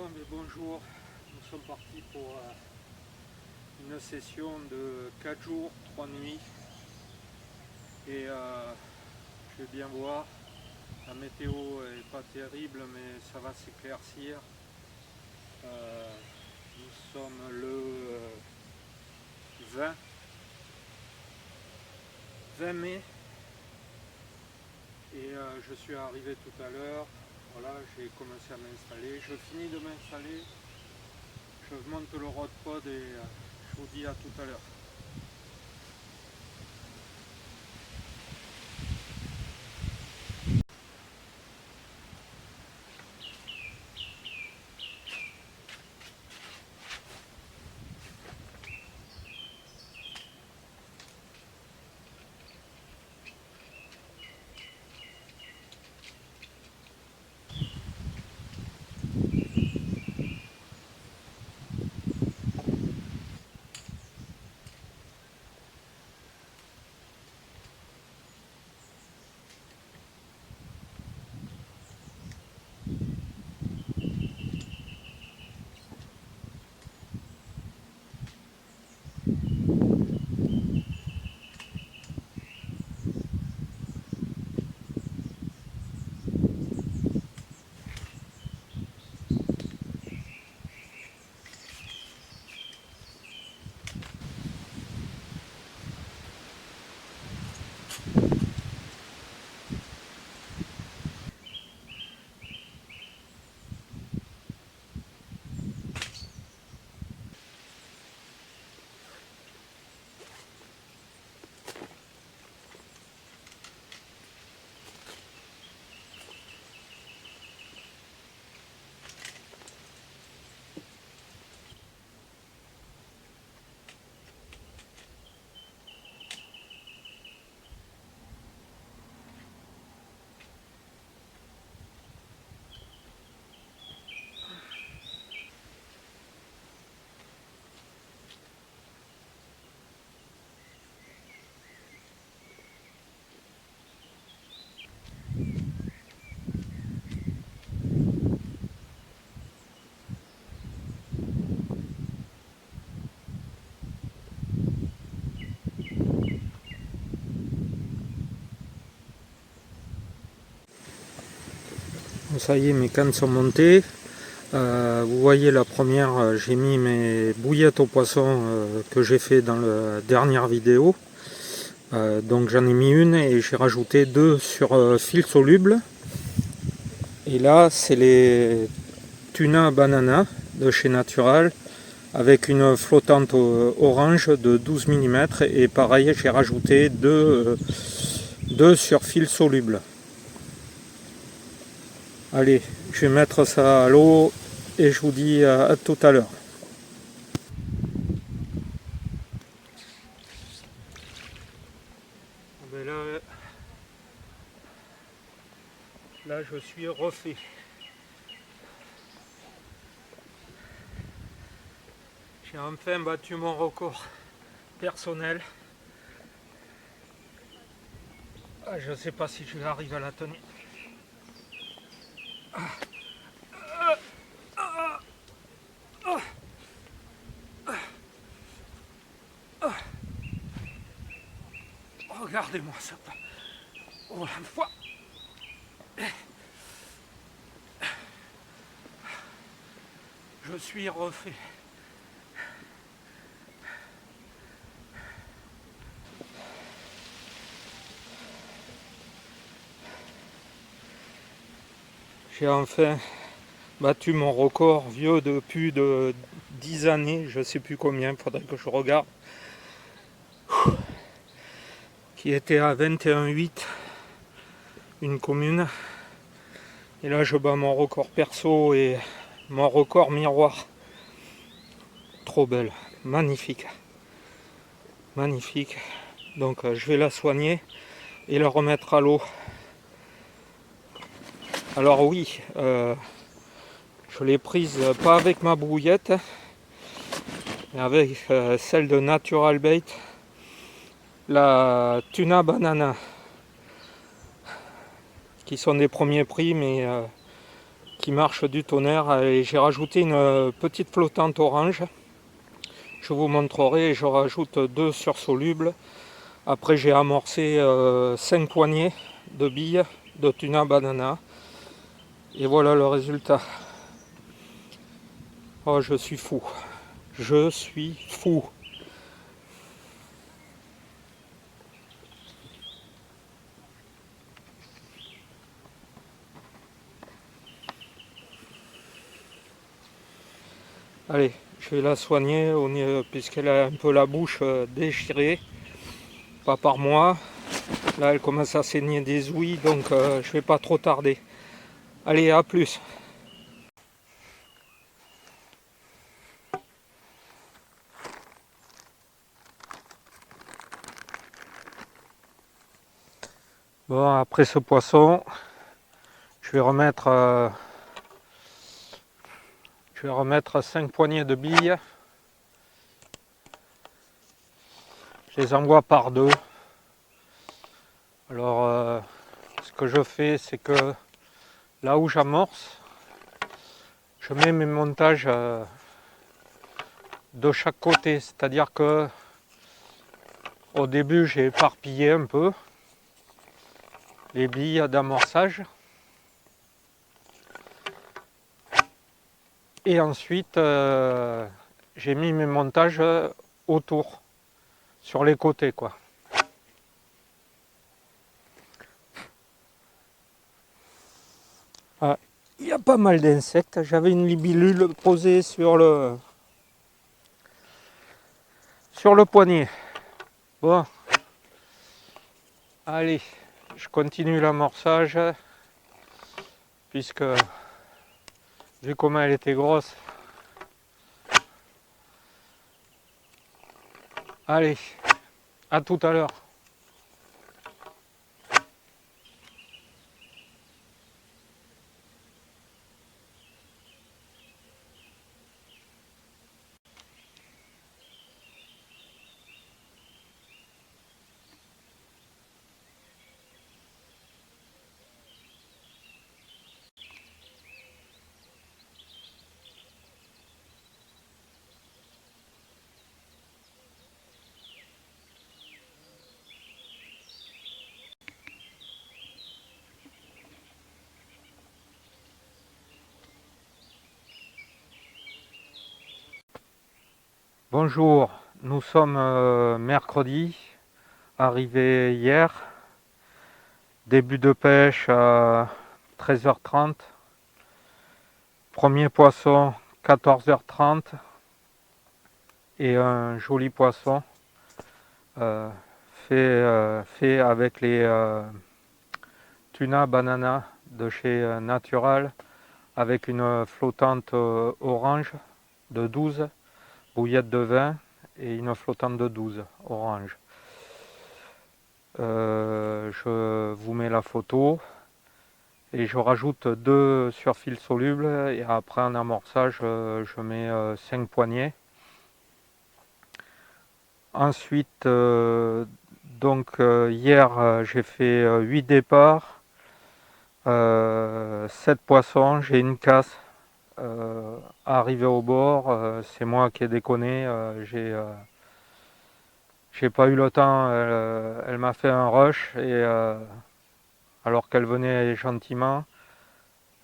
Bon, mais bonjour, nous sommes partis pour une session de 4 jours, 3 nuits et je vais bien voir, la météo est pas terrible mais ça va s'éclaircir. Nous sommes le 20 mai et je suis arrivé tout à l'heure. Voilà, j'ai commencé à m'installer, je finis de m'installer, je monte le road pod et je vous dis à tout à l'heure. Ça y est, mes cannes sont montées. Vous voyez la première, j'ai mis mes bouillettes aux poissons que j'ai fait dans la dernière vidéo. Donc j'en ai mis une et j'ai rajouté deux sur fil soluble. Et là c'est les tuna banana de chez Natural avec une flottante orange de 12 mm. Et pareil, j'ai rajouté deux sur fil soluble. Allez, je vais mettre ça à l'eau et je vous dis à tout à l'heure. Là, je suis refait. J'ai enfin battu mon record personnel. Je ne sais pas si je vais arriver à la tenir. Regardez-moi ça. Oh la foi. Je suis refait. J'ai enfin battu mon record vieux de plus de 10 années, je ne sais plus combien, il faudrait que je regarde, qui était à 21,8, une commune. Et là je bats mon record perso et mon record miroir. Trop belle, magnifique. Magnifique. Donc je vais la soigner et la remettre à l'eau. Alors oui, je l'ai prise pas avec ma brouillette, mais avec celle de Natural Bait, la tuna banana, qui sont des premiers prix, mais qui marche du tonnerre. Et j'ai rajouté une petite flottante orange. Je vous montrerai et je rajoute 2 sursolubles. Après j'ai amorcé 5 poignées de billes de tuna banana. Et voilà le résultat. Oh, je suis fou. Je suis fou. Allez, je vais la soigner puisqu'elle a un peu la bouche déchirée. Pas par moi. Là, elle commence à saigner des ouïes, donc je vais pas trop tarder. Allez, à plus. Bon, après ce poisson, je vais remettre 5 poignées de billes. Je les envoie par 2. Alors, ce que je fais, c'est que là où j'amorce, je mets mes montages de chaque côté. C'est-à-dire que au début, j'ai éparpillé un peu les billes d'amorçage. Et ensuite, j'ai mis mes montages autour, sur les côtés, quoi. Ah, il y a pas mal d'insectes. J'avais une libellule posée sur le poignet. Bon, allez, je continue l'amorçage, puisque vu comment elle était grosse. Allez, à tout à l'heure. Bonjour, nous sommes mercredi, arrivé hier, début de pêche à 13h30, premier poisson 14h30 et un joli poisson euh, fait avec les tuna banana de chez Natural avec une flottante orange de 12, bouillette de vin et une flottante de 12 orange. Je vous mets la photo et je rajoute 2 surfils solubles et après en amorçage je mets 5 poignées. Ensuite hier j'ai fait 8 départs, 7 poissons, j'ai une casse arrivé au bord, c'est moi qui ai déconné, j'ai pas eu le temps, elle m'a fait un rush et alors qu'elle venait gentiment,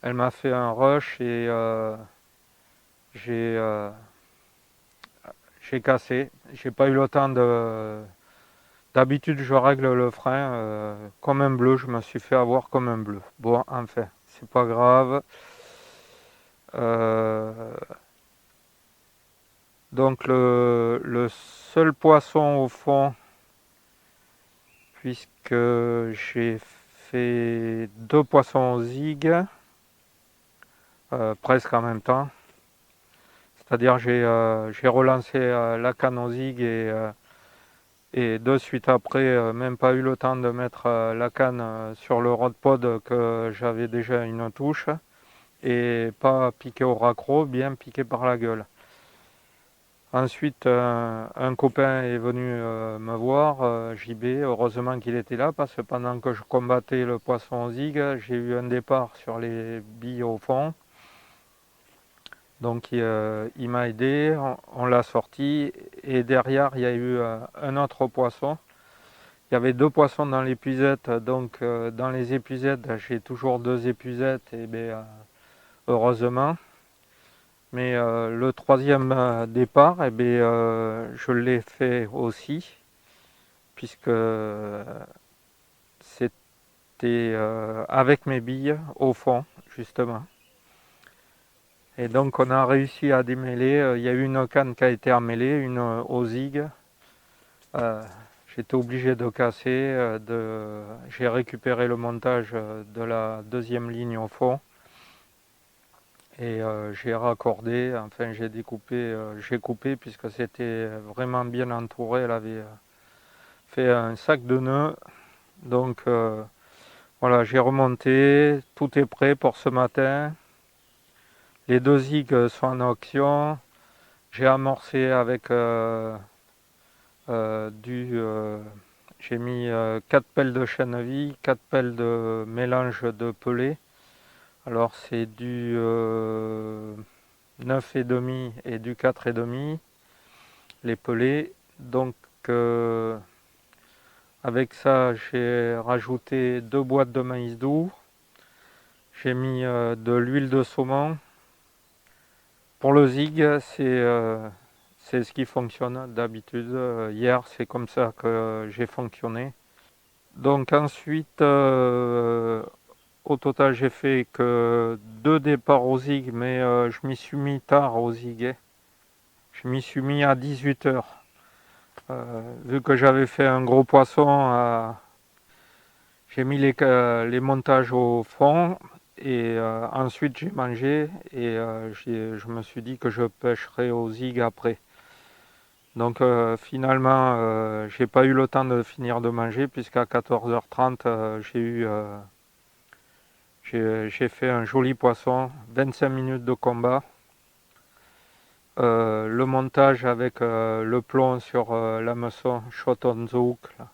elle m'a fait un rush et j'ai cassé. J'ai pas eu le temps de. D'habitude, je règle le frein comme un bleu. Je me suis fait avoir comme un bleu. Bon, enfin, c'est pas grave. Euh, donc le seul poisson au fond, puisque j'ai fait 2 poissons au zig, presque en même temps. C'est-à-dire j'ai relancé la canne au zig et de suite après, même pas eu le temps de mettre la canne sur le rod pod que j'avais déjà une touche et pas piqué au raccro, bien piqué par la gueule. Ensuite, un copain est venu me voir, JB, heureusement qu'il était là parce que pendant que je combattais le poisson au zig, j'ai eu un départ sur les billes au fond Donc il m'a aidé, on l'a sorti, et derrière il y a eu un autre poisson. Il y avait 2 poissons dans l'épuisette, donc dans les épuisettes, j'ai toujours 2 épuisettes, et bien, heureusement. Mais le troisième départ, je l'ai fait aussi, puisque c'était avec mes billes au fond, justement. Et donc on a réussi à démêler. Il y a eu une canne qui a été emmêlée, une au zig. J'étais obligé de casser. J'ai récupéré le montage de la deuxième ligne au fond. Et j'ai raccordé, enfin j'ai découpé, j'ai coupé puisque c'était vraiment bien entouré. Elle avait fait un sac de nœuds. Donc voilà, j'ai remonté, tout est prêt pour ce matin. Les 2 zigs sont en action. J'ai amorcé avec j'ai mis 4 pelles de chènevis, 4 pelles de mélange de pelés. Alors c'est du 9,5 et du 4,5, les pelés. Donc avec ça, j'ai rajouté 2 boîtes de maïs doux. J'ai mis de l'huile de saumon. Pour le zig, c'est ce qui fonctionne d'habitude. Hier, c'est comme ça que j'ai fonctionné. Donc ensuite, au total, j'ai fait que 2 départs au zig, mais je m'y suis mis tard au zig. Je m'y suis mis à 18 h. Vu que j'avais fait un gros poisson, j'ai mis les montages au fond et ensuite j'ai mangé et je me suis dit que je pêcherais au zig après. Donc finalement, j'ai pas eu le temps de finir de manger puisqu'à 14h30, j'ai fait un joli poisson, 25 minutes de combat. Le montage avec le plomb sur l'hameçon shot on the hook, là.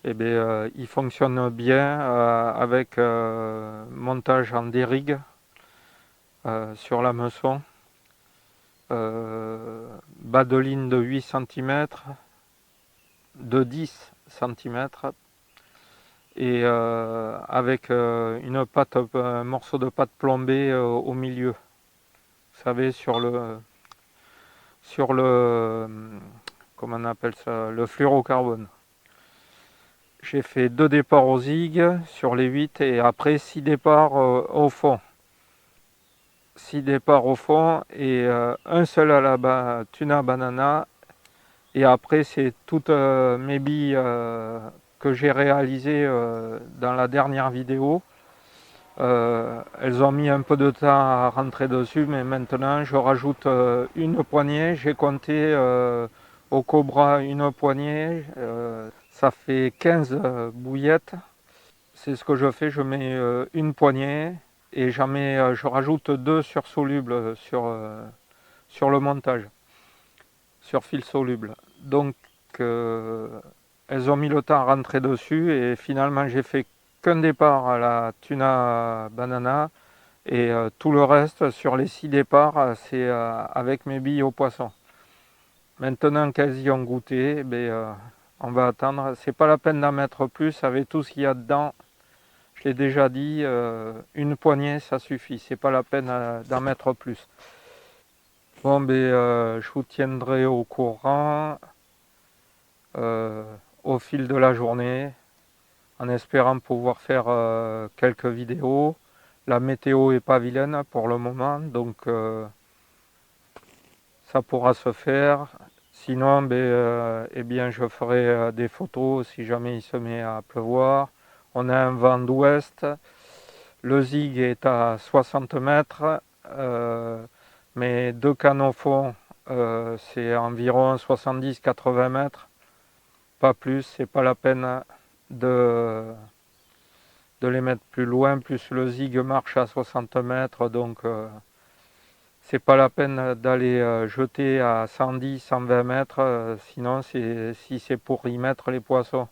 Eh bien, il fonctionne bien avec montage en dérigue sur l'hameçon. Bas de ligne de 8 cm, de 10 cm, et avec un morceau de pâte plombée au milieu. Vous savez, comment on appelle ça, le fluorocarbone. J'ai fait 2 départs au zig sur les 8 et après 6 départs au fond. 6 départs au fond et un seul à la tuna banana. Et après, c'est toutes mes billes que j'ai réalisées dans la dernière vidéo. Elles ont mis un peu de temps à rentrer dessus, mais maintenant je rajoute une poignée. J'ai compté au cobra une poignée. Ça fait 15 bouillettes. C'est ce que je fais. Je mets une poignée et je rajoute 2 sursolubles sur le montage, sur fil soluble. Donc elles ont mis le temps à rentrer dessus et finalement j'ai fait qu'un départ à la tuna banana et tout le reste sur les 6 départs c'est avec mes billes au poisson. Maintenant qu'elles y ont goûté, on va attendre. C'est pas la peine d'en mettre plus avec tout ce qu'il y a dedans. Je l'ai déjà dit, une poignée ça suffit. C'est pas la peine d'en mettre plus. Bon, je vous tiendrai au courant au fil de la journée, en espérant pouvoir faire quelques vidéos. La météo est pas vilaine pour le moment, donc ça pourra se faire. Sinon, eh bien, je ferai des photos si jamais il se met à pleuvoir. On a un vent d'ouest. Le zig est à 60 mètres. Mes 2 cannes au fond, c'est environ 70-80 mètres. Pas plus, c'est pas la peine de les mettre plus loin. Plus le zig marche à 60 mètres, donc c'est pas la peine d'aller jeter à 110-120 mètres, sinon si c'est pour y mettre les poissons.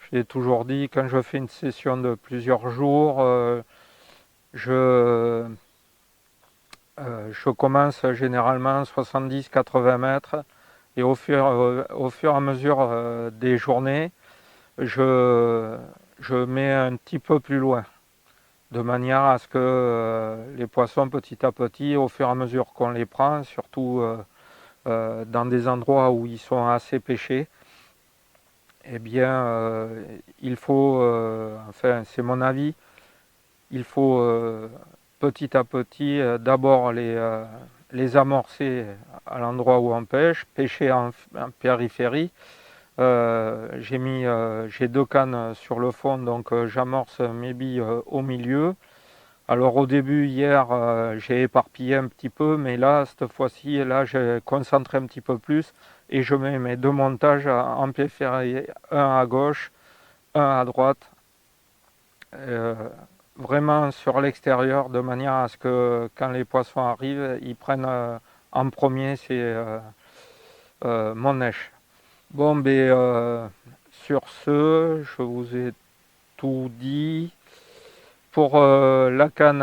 Je l'ai toujours dit, quand je fais une session de plusieurs jours, je Je commence généralement 70-80 mètres et au fur et à mesure des journées, je mets un petit peu plus loin, de manière à ce que les poissons, petit à petit, au fur et à mesure qu'on les prend, surtout dans des endroits où ils sont assez pêchés, eh bien, il faut, enfin, c'est mon avis, il faut petit à petit d'abord les amorcer à l'endroit où on pêche, pêcher en périphérie. J'ai 2 cannes sur le fond, donc j'amorce mes billes au milieu. Alors au début, hier, j'ai éparpillé un petit peu, mais là, cette fois-ci, là, j'ai concentré un petit peu plus et je mets mes 2 montages en périphérie, un à gauche, un à droite, euh, vraiment sur l'extérieur, de manière à ce que quand les poissons arrivent, ils prennent en premier, c'est mon nèche. Bon, ben, sur ce, je vous ai tout dit. Pour la canne,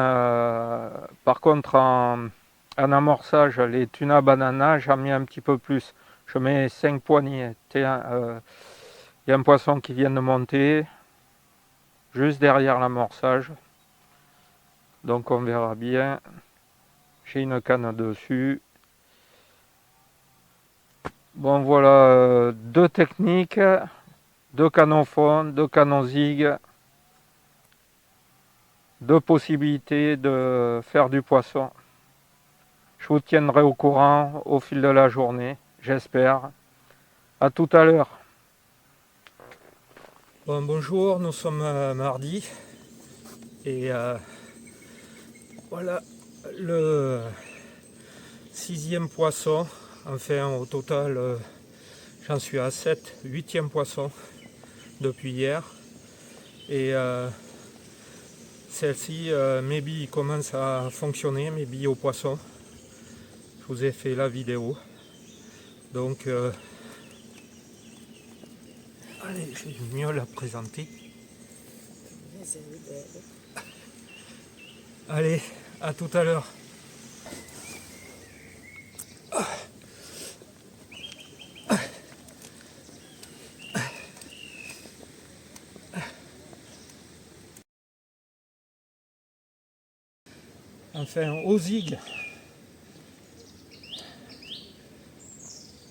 par contre, en amorçage, les tuna banana, j'en mets un petit peu plus. Je mets 5 poignées. Il y a un poisson qui vient de monter, juste derrière l'amorçage. Donc on verra bien. J'ai une canne dessus. Bon, voilà, 2 techniques, 2 canons fond, 2 canons zig. 2 possibilités de faire du poisson. Je vous tiendrai au courant au fil de la journée, j'espère. À tout à l'heure. Bon, bonjour, nous sommes mardi et voilà le 6e poisson. Enfin, au total, j'en suis à 7, 8e poisson depuis hier. Et celle-ci, mes billes commencent à fonctionner, mes billes au poisson. Je vous ai fait la vidéo. Donc, allez, je vais mieux la présenter. Allez, à tout à l'heure. Enfin, au zig.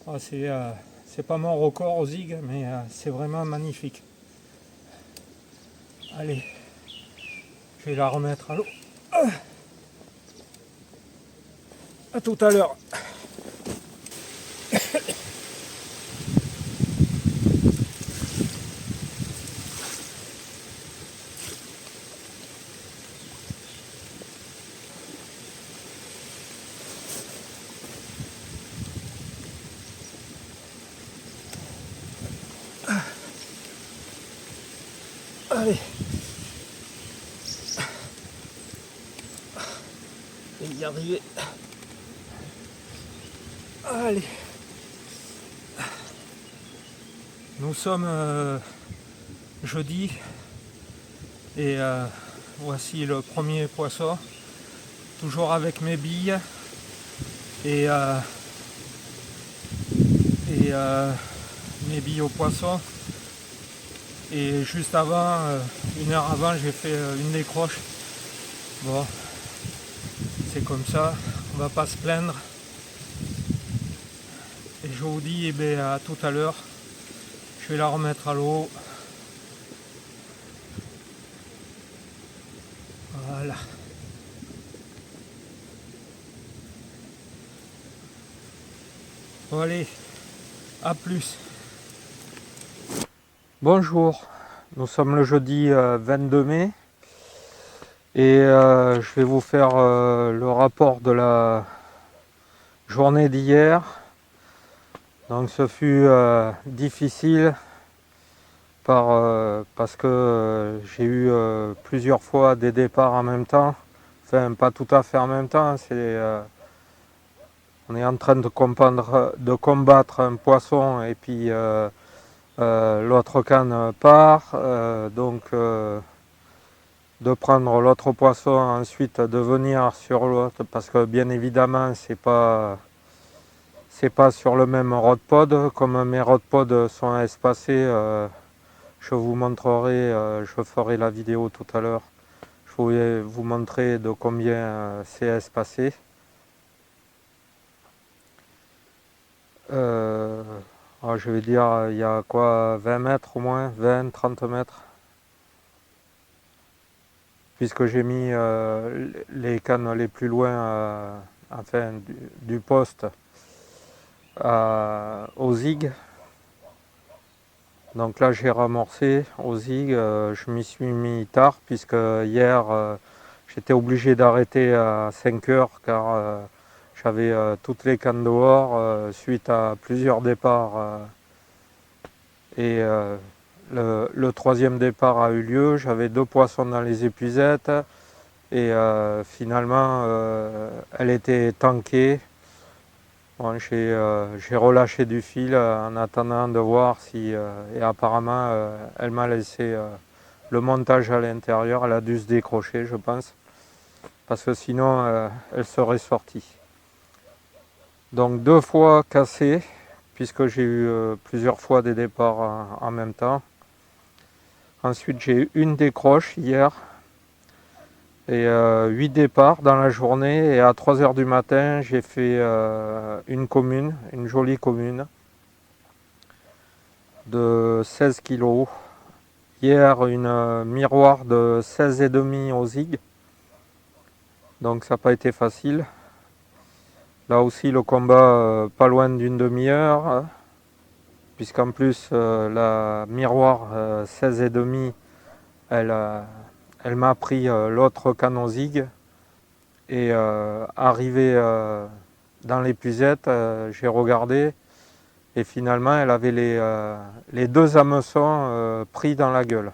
Oh, c'est pas mon record au zig, mais c'est vraiment magnifique. Allez, je vais la remettre à l'eau. À tout à l'heure. Allez. Je vais y arriver. Allez. Nous sommes jeudi et voici le premier poisson. Toujours avec mes billes et mes billes au poisson. Et juste avant, 1 heure avant, j'ai fait une décroche. Bon, c'est comme ça, on va pas se plaindre. Et je vous dis, eh bien, à tout à l'heure. Je vais la remettre à l'eau. Voilà. Bon, allez, à plus. Bonjour, nous sommes le jeudi 22 mai et je vais vous faire le rapport de la journée d'hier. Donc ce fut difficile parce que j'ai eu plusieurs fois des départs en même temps. Enfin, pas tout à fait en même temps, on est en train de combattre un poisson et puis l'autre canne part. Donc de prendre l'autre poisson, ensuite de venir sur l'autre, parce que bien évidemment c'est pas sur le même rod pod. Comme mes rod pods sont espacés, je vous montrerai, je ferai la vidéo tout à l'heure, je vais vous montrer de combien c'est espacé. Je vais dire, il y a quoi, 20 mètres au moins, 20-30 mètres, puisque j'ai mis les cannes les plus loin, enfin du poste au zig. Donc là j'ai ramorcé au zig, je m'y suis mis tard, puisque hier j'étais obligé d'arrêter à 5 heures, car j'avais toutes les cannes dehors suite à plusieurs départs. Et le troisième départ a eu lieu, j'avais 2 poissons dans les épuisettes, et finalement elle était tankée. Bon, j'ai relâché du fil en attendant de voir si... et apparemment elle m'a laissé le montage à l'intérieur, elle a dû se décrocher je pense, parce que sinon elle serait sortie. Donc 2 fois cassé, puisque j'ai eu plusieurs fois des départs en même temps. Ensuite j'ai eu une décroche hier, et 8 départs dans la journée, et à 3 heures du matin j'ai fait une jolie commune de 16 kg. Hier une miroir de 16,5 au zig, donc ça n'a pas été facile. Là aussi le combat pas loin d'une demi-heure, puisqu'en plus la miroir 16,5 elle m'a pris l'autre canon zig, et arrivé dans l'épuisette, j'ai regardé, et finalement elle avait les 2 hameçons pris dans la gueule.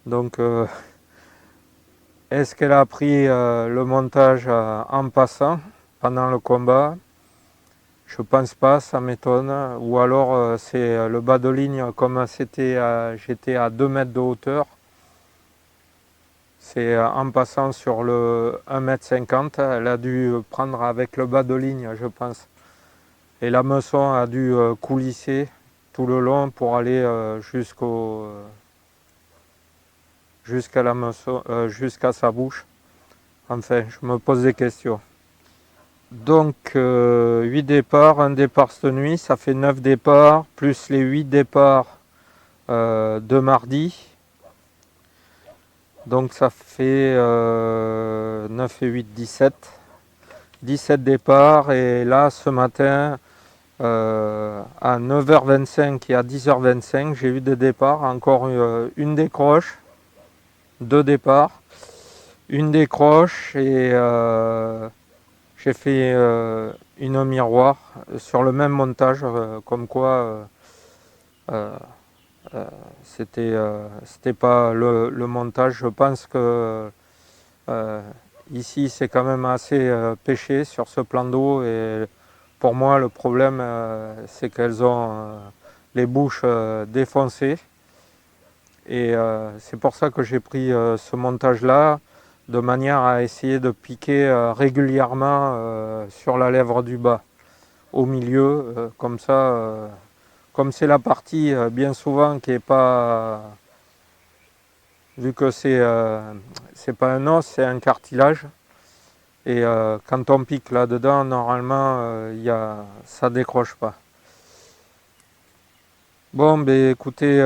Donc est-ce qu'elle a pris le montage en passant pendant le combat? Je pense pas, ça m'étonne. Ou alors c'est le bas de ligne, comme j'étais à 2 mètres de hauteur. C'est en passant sur le 1,50 m, elle a dû prendre avec le bas de ligne, je pense. Et l'hameçon a dû coulisser tout le long pour aller jusqu'à sa bouche. Enfin, je me pose des questions. Donc 8 départs, un départ cette nuit, ça fait 9 départs, plus les 8 départs de mardi. Donc ça fait 9 et 8, 17. 17 départs, et là ce matin à 9h25 et à 10h25 j'ai eu des départs, encore une décroche, 2 départs, une décroche, et j'ai fait une miroir sur le même montage, comme quoi c'était pas le montage. Je pense que ici c'est quand même assez pêché sur ce plan d'eau, et pour moi le problème c'est qu'elles ont les bouches défoncées, et c'est pour ça que j'ai pris ce montage là, de manière à essayer de piquer régulièrement sur la lèvre du bas, au milieu, comme ça, comme c'est la partie bien souvent qui est pas, vu que c'est pas un os, c'est un cartilage, et quand on pique là dedans, normalement ça décroche pas. Bon, ben écoutez,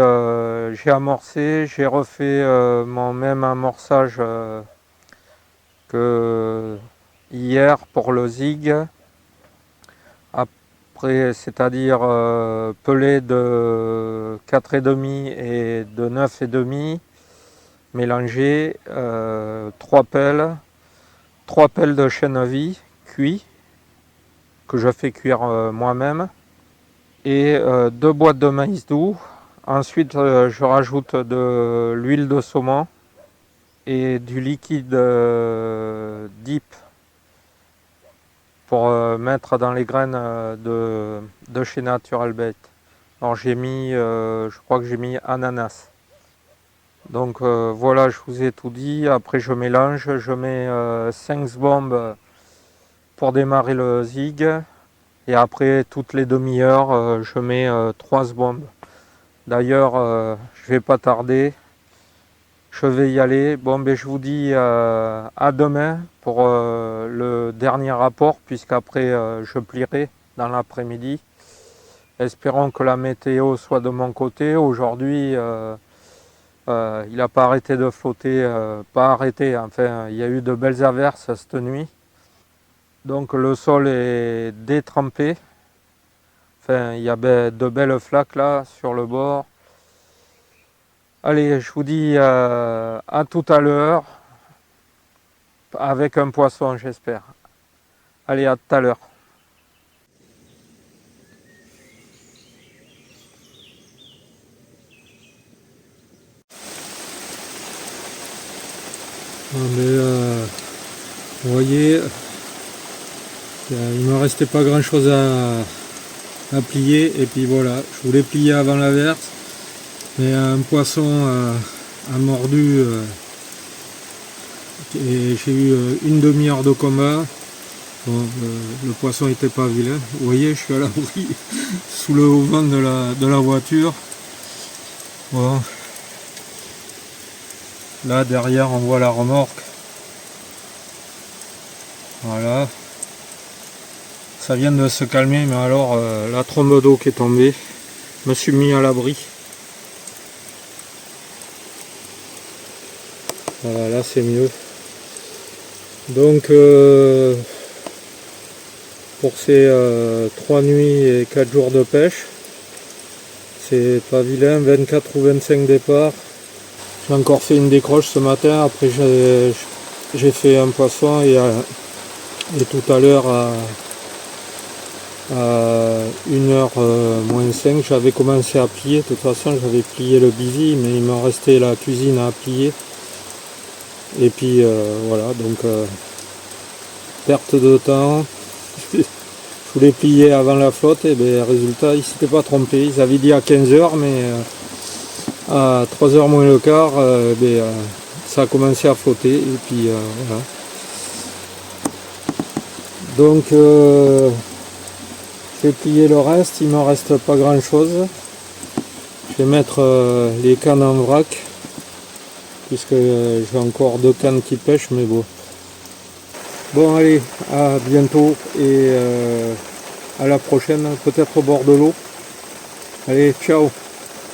j'ai amorcé, j'ai refait mon même amorçage que hier pour le zig. Après, c'est-à-dire pelé de 4,5 et de 9,5 mélangés, 3 pelles de chène à vie cuit, que je fais cuire moi-même, et 2 boîtes de maïs doux. Ensuite je rajoute de l'huile de saumon et du liquide dip pour mettre dans les graines de chez Natural Bait. Alors j'ai mis, je crois que j'ai mis ananas. Donc voilà, je vous ai tout dit. Après je mélange, je mets 5 bombes pour démarrer le zig. Et après toutes les demi-heures, je mets 3 bombes. D'ailleurs, je vais pas tarder. Je vais y aller. Bon, ben, je vous dis à demain pour le dernier rapport, puisqu'après je plierai dans l'après-midi. Espérons que la météo soit de mon côté. Aujourd'hui, il n'a pas arrêté de flotter, pas arrêté, enfin, il y a eu de belles averses cette nuit. Donc le sol est détrempé. Enfin, il y a de belles flaques là sur le bord. Allez, je vous dis à tout à l'heure, avec un poisson, j'espère. Allez, à tout à l'heure. Vous voyez, il ne me restait pas grand chose à plier, et puis voilà, je voulais plier avant l'averse, mais un poisson a mordu, et j'ai eu une demi-heure de combat. Bon, le poisson n'était pas vilain. Vous voyez, je suis à l'abri sous le haut-vent de la voiture. Bon. Là derrière on voit la remorque. Voilà. Ça vient de se calmer, mais alors la trombe d'eau qui est tombée, je me suis mis à l'abri. Voilà, là c'est mieux. Donc pour ces 3 nuits et 4 jours de pêche, c'est pas vilain, 24 ou 25 départs. J'ai encore fait une décroche ce matin, après j'ai fait un poisson et tout à l'heure à 1h moins 5 j'avais commencé à plier. De toute façon j'avais plié le bivy, mais il me restait la cuisine à plier. Et puis voilà, donc perte de temps. Je voulais plier avant la flotte, et bien résultat ils s'étaient pas trompés, ils avaient dit à 15h, mais à 3h moins le quart, ça a commencé à flotter, et puis voilà. Donc je vais plier le reste, il ne me reste pas grand chose. Je vais mettre les cannes en vrac, puisque j'ai encore 2 cannes qui pêchent, mais bon. Bon allez, à bientôt, et à la prochaine, peut-être au bord de l'eau. Allez, ciao.